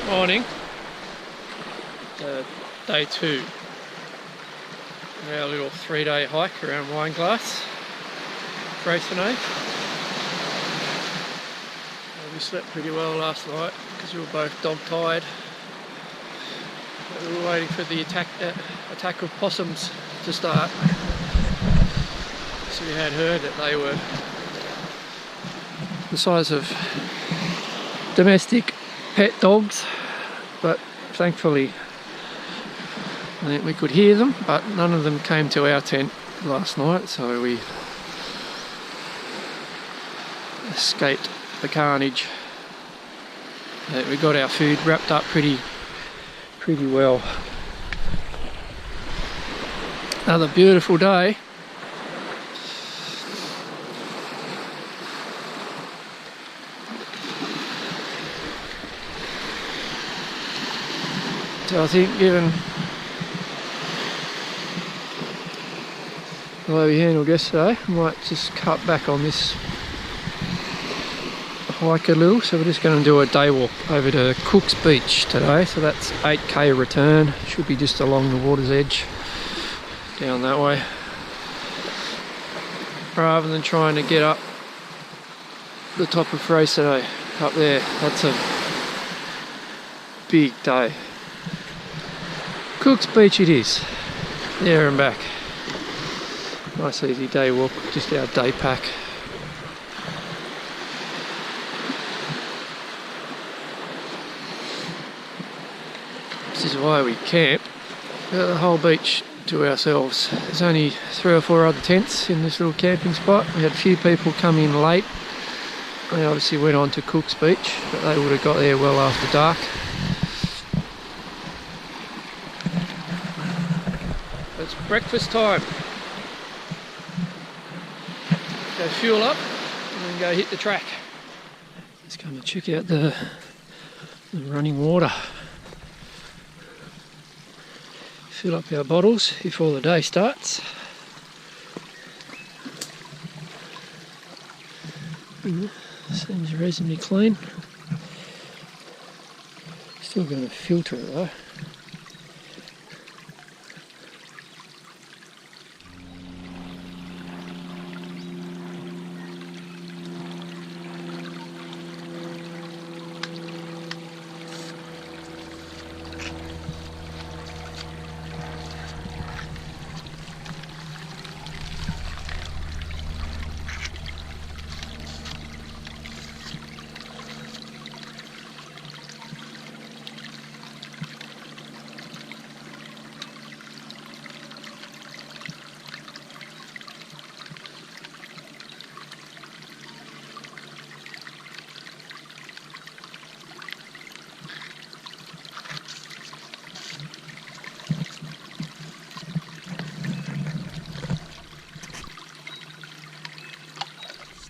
Morning, day 2 of our little 3-day hike around Wineglass, Freycinet. We slept pretty well last night because we were both dog tired. We were waiting for the attack of possums to start. So we had heard that they were the size of domestic pet dogs, but thankfully we could hear them, but none of them came to our tent last night, so we escaped the carnage. We got our food wrapped up pretty well. Another beautiful day. So I think, given the way we handled yesterday, I might just cut back on this hike a little. So we're just going to do a day walk over to Cook's Beach today. So that's 8k return. Should be just along the water's edge, down that way. Rather than trying to get up the top of Freycinet up there. That's a big day. Cook's Beach it is, there and back. Nice easy day walk, just our day pack. This is why we camp. We've got the whole beach to ourselves. There's only 3 or 4 other tents in this little camping spot. We had a few people come in late. They obviously went on to Cook's Beach, but they would have got there well after dark. It's breakfast time. Go fuel up and then go hit the track. Let's come and check out the running water. Fill up our bottles before the day starts. Seems reasonably clean. Still going to filter it though.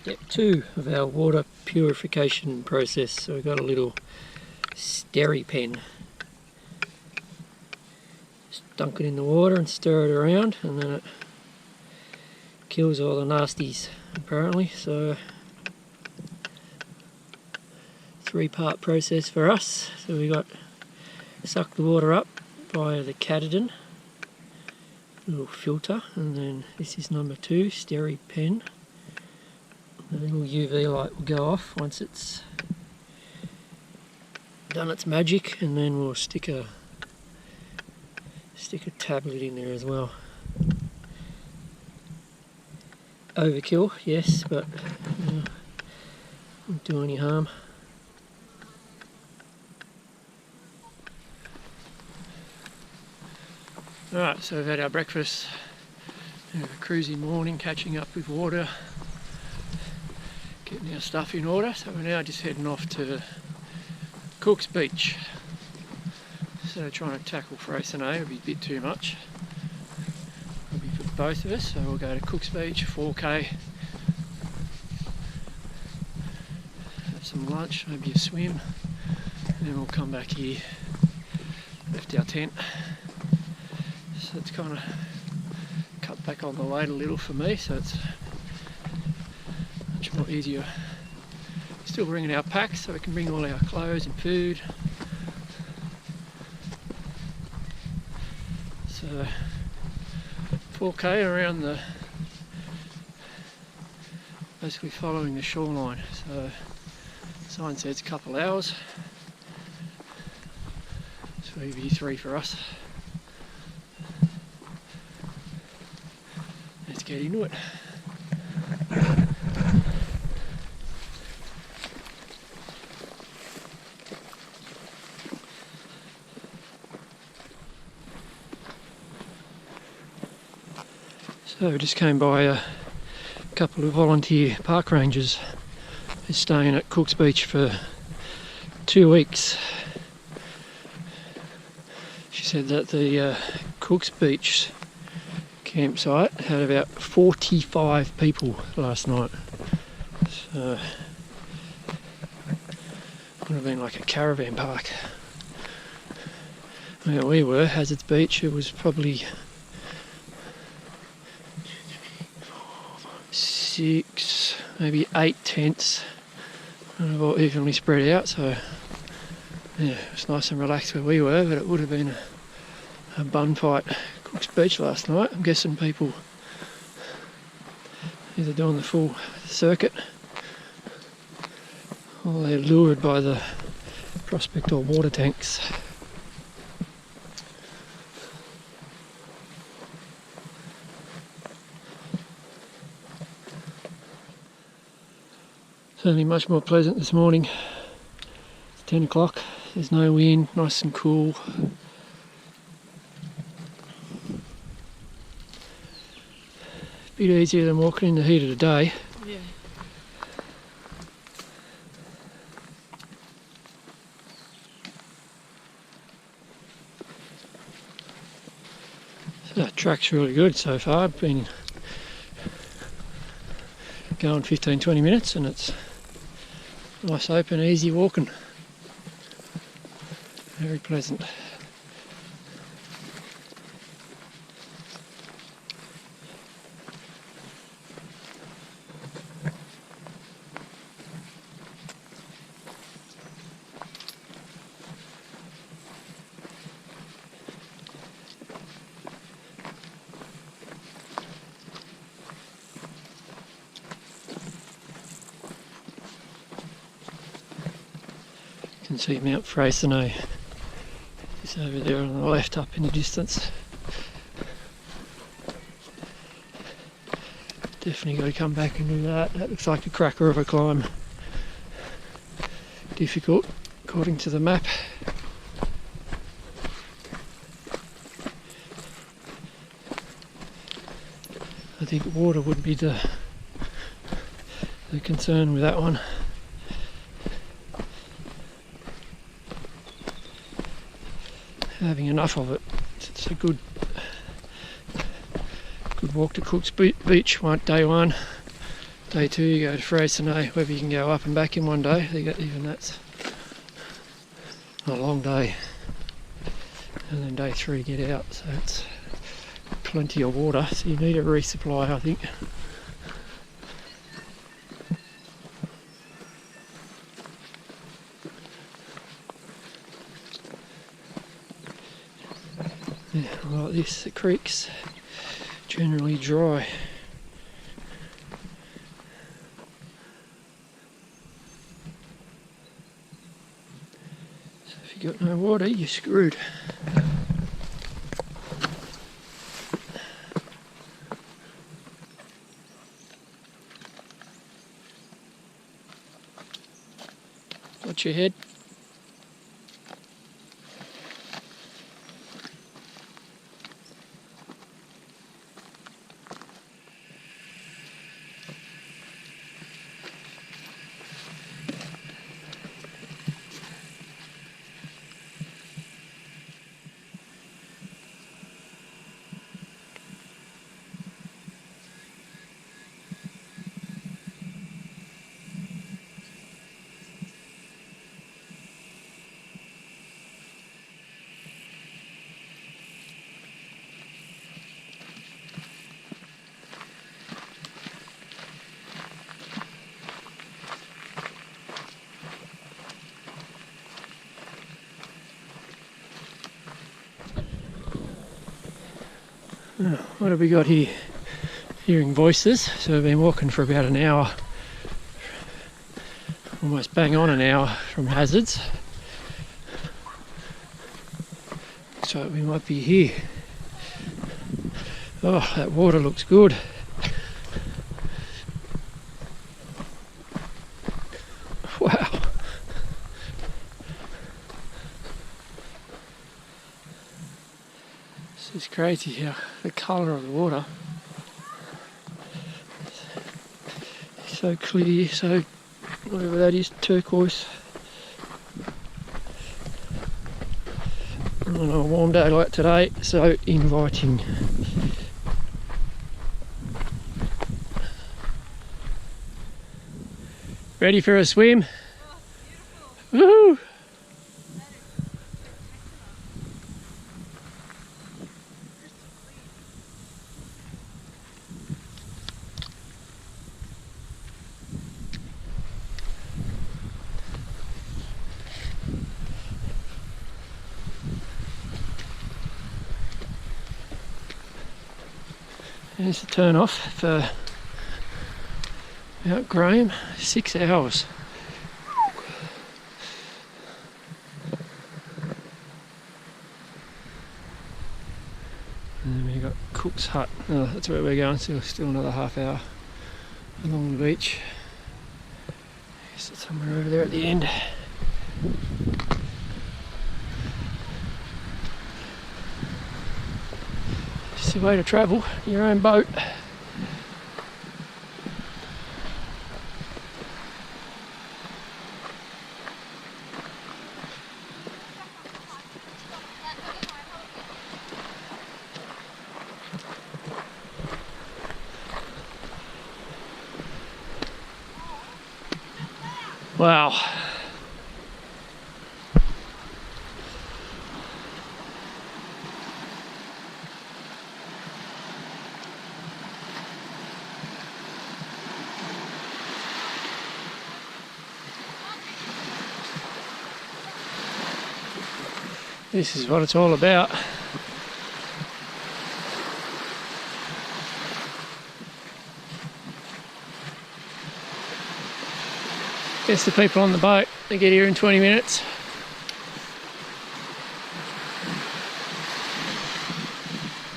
Step 2 of our water purification process. So we've got a little steri pen. Just dunk it in the water and stir it around, and then it kills all the nasties apparently. So 3-part process for us. So we got suck the water up via the catadin, little filter, and then this is number 2, steri pen. The little UV light will go off once it's done its magic, and then we'll stick a tablet in there as well. Overkill, yes, but won't do any harm. Alright, so we've had our breakfast, a cruisy morning, catching up with water, getting our stuff in order. So we're now just heading off to Cook's Beach. So trying to tackle Freycinet would be a bit too much. It'll be for both of us, so we'll go to Cook's Beach, 4k, have some lunch, maybe a swim, and then we'll come back here. Left our tent, so it's kind of cut back on the load a little for me, so it's much more easier. Still bringing our packs so we can bring all our clothes and food. So 4k around the, basically following the shoreline. So sign says a couple hours. So EV3 for us. Let's get into it. So we just came by a couple of volunteer park rangers who's staying at Cook's Beach for 2 weeks. She said that the Cook's Beach campsite had about 45 people last night. So would have been like a caravan park. Where we were, Hazards Beach, it was probably 6, maybe 8 tents, all evenly spread out. So yeah, it was nice and relaxed where we were, but it would have been a bun fight at Cook's Beach last night. I'm guessing people either doing the full circuit or they're lured by the prospect or water tanks. Certainly much more pleasant this morning. It's 10 o'clock, there's no wind, nice and cool. A bit easier than walking in the heat of the day. Yeah. So that track's really good so far. I've been going 15-20 minutes and it's nice, open, easy walking. Very pleasant. You can see Mount Freycinet is over there on the left up in the distance. Definitely got to come back and do that. That looks like a cracker of a climb. Difficult according to the map. I think water would be the concern with that one. Having enough of it. It's a good walk to Cook's Beach. Day 1, day 2 you go to Freycinet, whether you can go up and back in one day. Even that's a long day. And then day 3 get out, so it's plenty of water, so you need a resupply, I think. Yeah, like this, the creek's generally dry. So if you've got no water, you're screwed. Watch your head. What have we got here? Hearing voices. So we've been walking for about an hour, almost bang on an hour from Hazards. So we might be here. Oh, that water looks good. Wow. This is crazy how the colour of the water is so clear, so whatever that is, turquoise. And on a warm day like today, so inviting. Ready for a swim? Woohoo! There's the turn off for Mount Graham, 6 hours. And then we've got Cook's Hut. Oh, that's where we're going, so still another half hour along the beach. I guess it's somewhere over there at the end. It's the way to travel, your own boat. Wow. This is what it's all about. Guess the people on the boat, they get here in 20 minutes.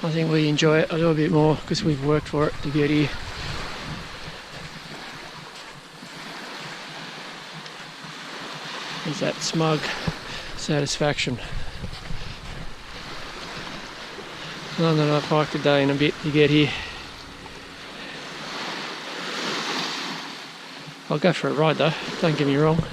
I think we enjoy it a little bit more because we've worked for it to get here. There's that smug satisfaction. None that I've hiked a day and a bit to get here. I'll go for a ride though, don't get me wrong.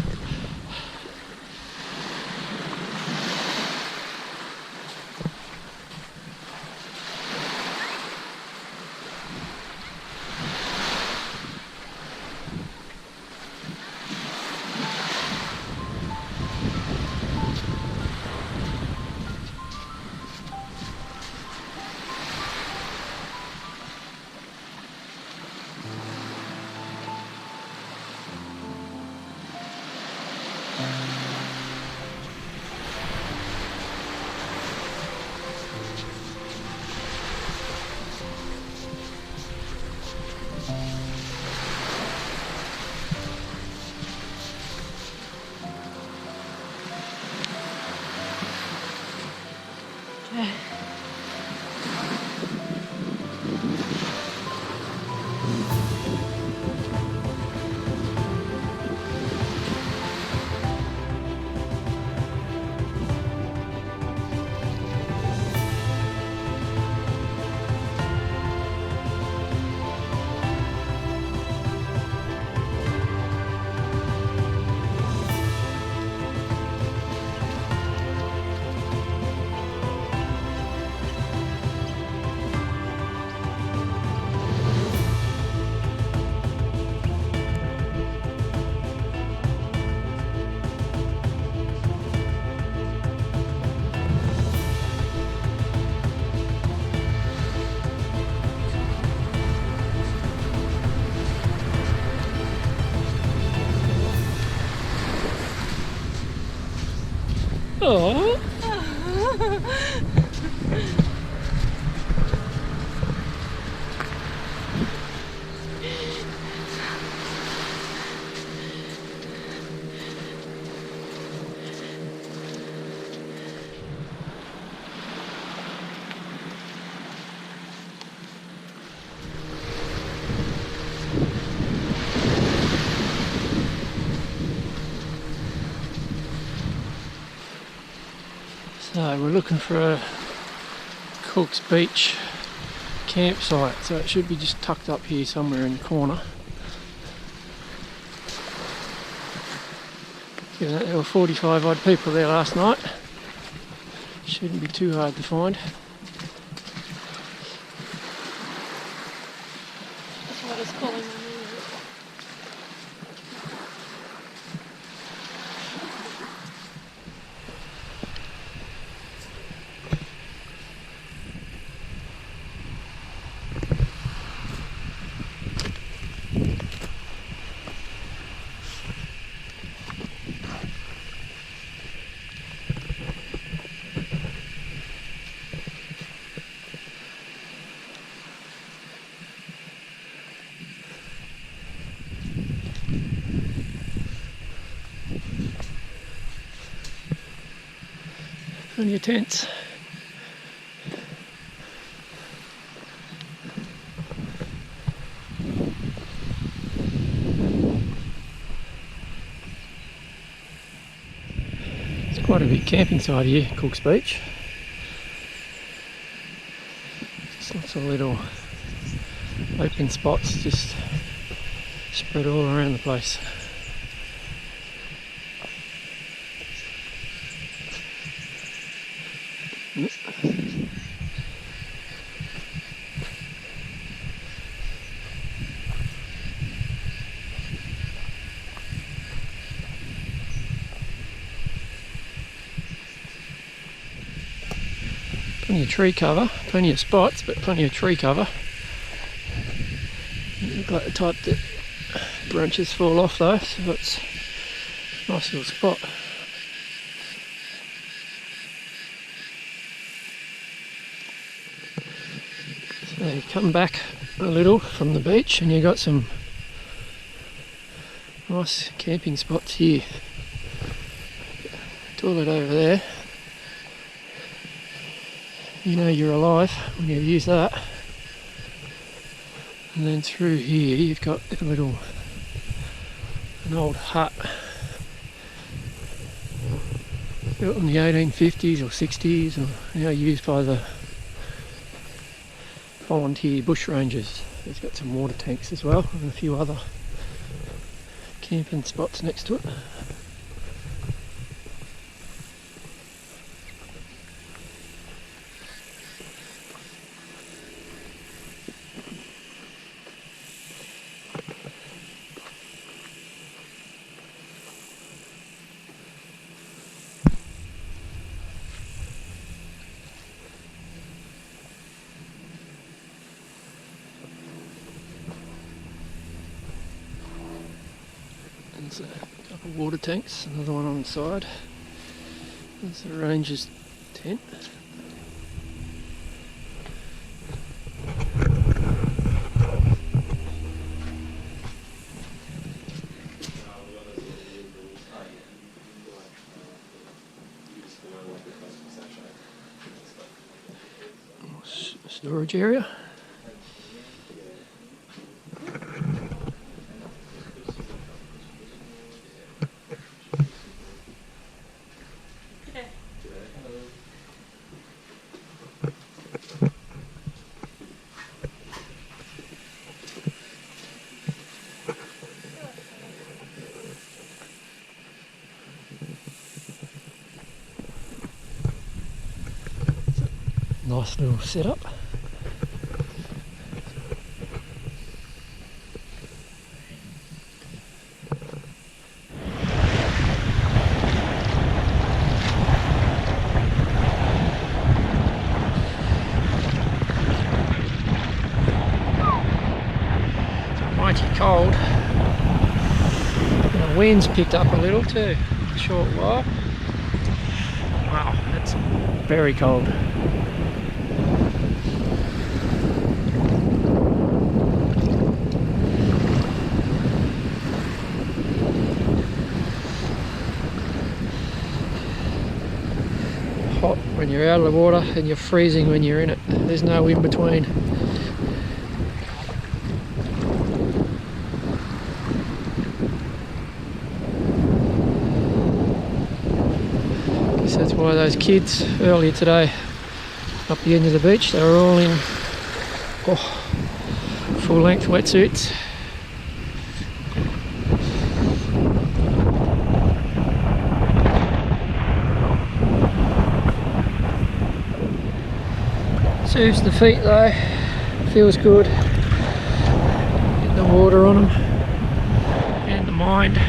Oh. we're looking for a Cook's Beach campsite, so it should be just tucked up here somewhere in the corner. Given that there were 45 odd people there last night, shouldn't be too hard to find. That's what it's calling on me. Plenty of tents. It's quite a big camping site here, Cook's Beach. Just lots of little open spots just spread all around the place. Plenty of tree cover, plenty of spots, but plenty of tree cover. Look like the type that branches fall off though, so it's a nice little spot. So you come back a little from the beach and you've got some nice camping spots here. Toilet over there. You know you're alive when you use that. And then through here you've got an old hut built in the 1850s or 60s, or now used by the volunteer bushrangers. It's got some water tanks as well and a few other camping spots next to it. There's a couple of water tanks, another one on the side. There's the ranger's tent. Storage area. Nice little setup. Mighty cold. And the wind's picked up a little too, a short while. Wow, that's very cold. Hot when you're out of the water and you're freezing when you're in it. There's no in between. Guess that's by those kids earlier today up the end of the beach. They were all in full length wetsuits. Soothes the feet though, feels good. Get the water on them and the mind.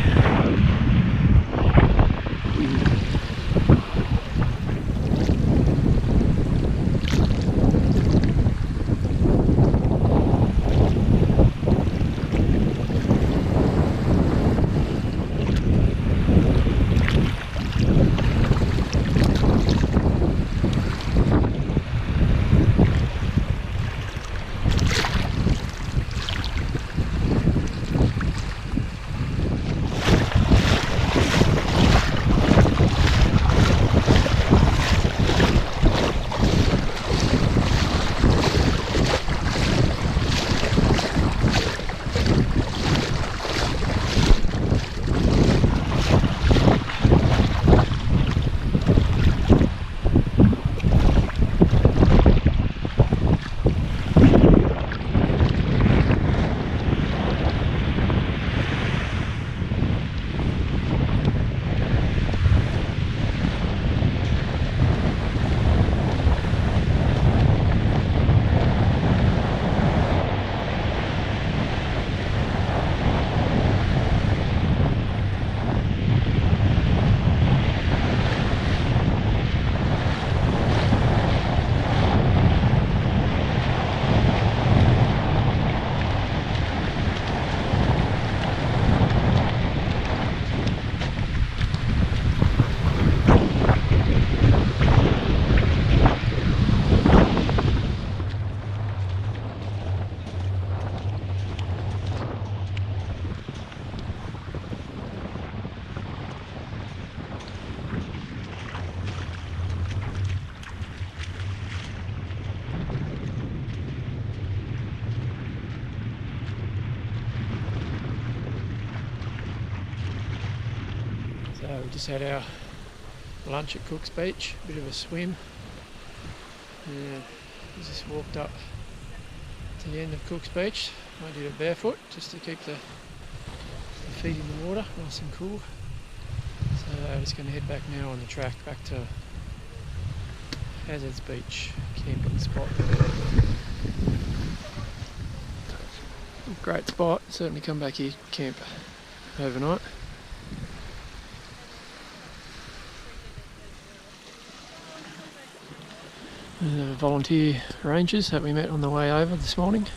So we just had our lunch at Cook's Beach, a bit of a swim. We just walked up to the end of Cook's Beach. I did it barefoot just to keep the feet in the water, nice and cool. So I'm just going to head back now on the track back to Hazards Beach camping spot. Great spot, certainly come back here, camp overnight. The volunteer rangers that we met on the way over this morning.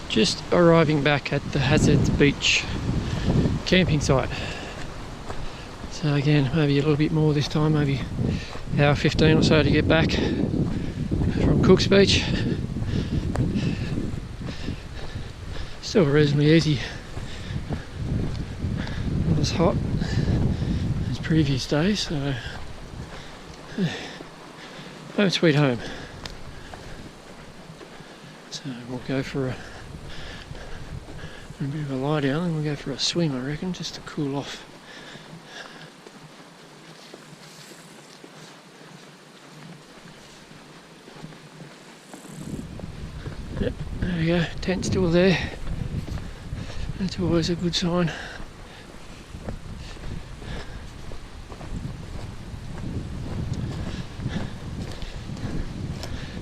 Just arriving back at the Hazards Beach camping site. So again, maybe a little bit more this time, maybe hour 15 or so to get back from Cook's Beach. Still reasonably easy. Not as hot as previous days, so home sweet home. So we'll go for a bit of a lie down and we'll go for a swim, I reckon, just to cool off. Yep, there we go, tent still there. That's always a good sign.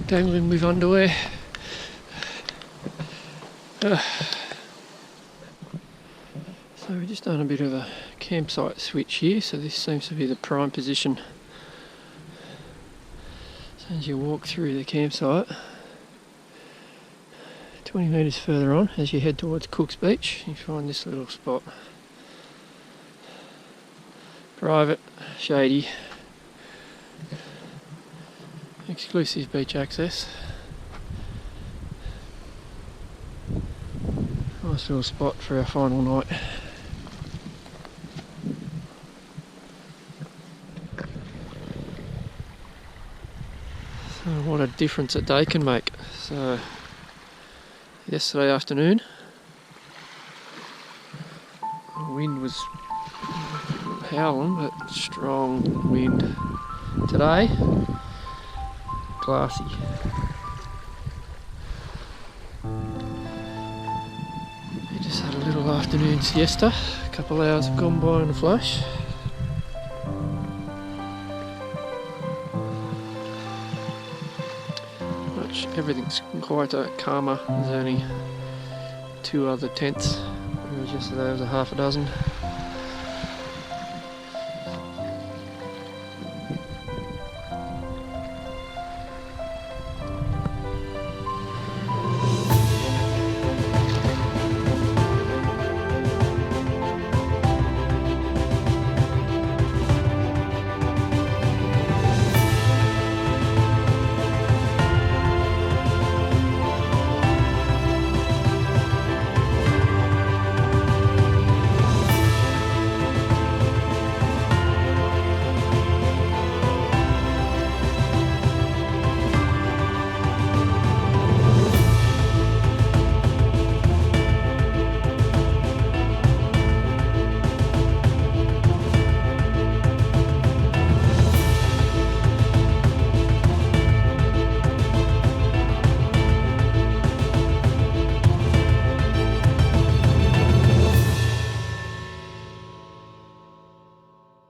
Dangling with underwear. So we've just done a bit of a campsite switch here, so this seems to be the prime position. So as you walk through the campsite, 20 metres further on, as you head towards Cook's Beach, you find this little spot. Private, shady, exclusive beach access. Nice little spot for our final night. So what a difference a day can make. So yesterday afternoon, the wind was howling, but strong wind. Today, glassy. We just had a little afternoon siesta. A couple of hours have gone by in a flash. Everything's quite calmer. There's only 2 other tents. Whereas yesterday there was a half a dozen.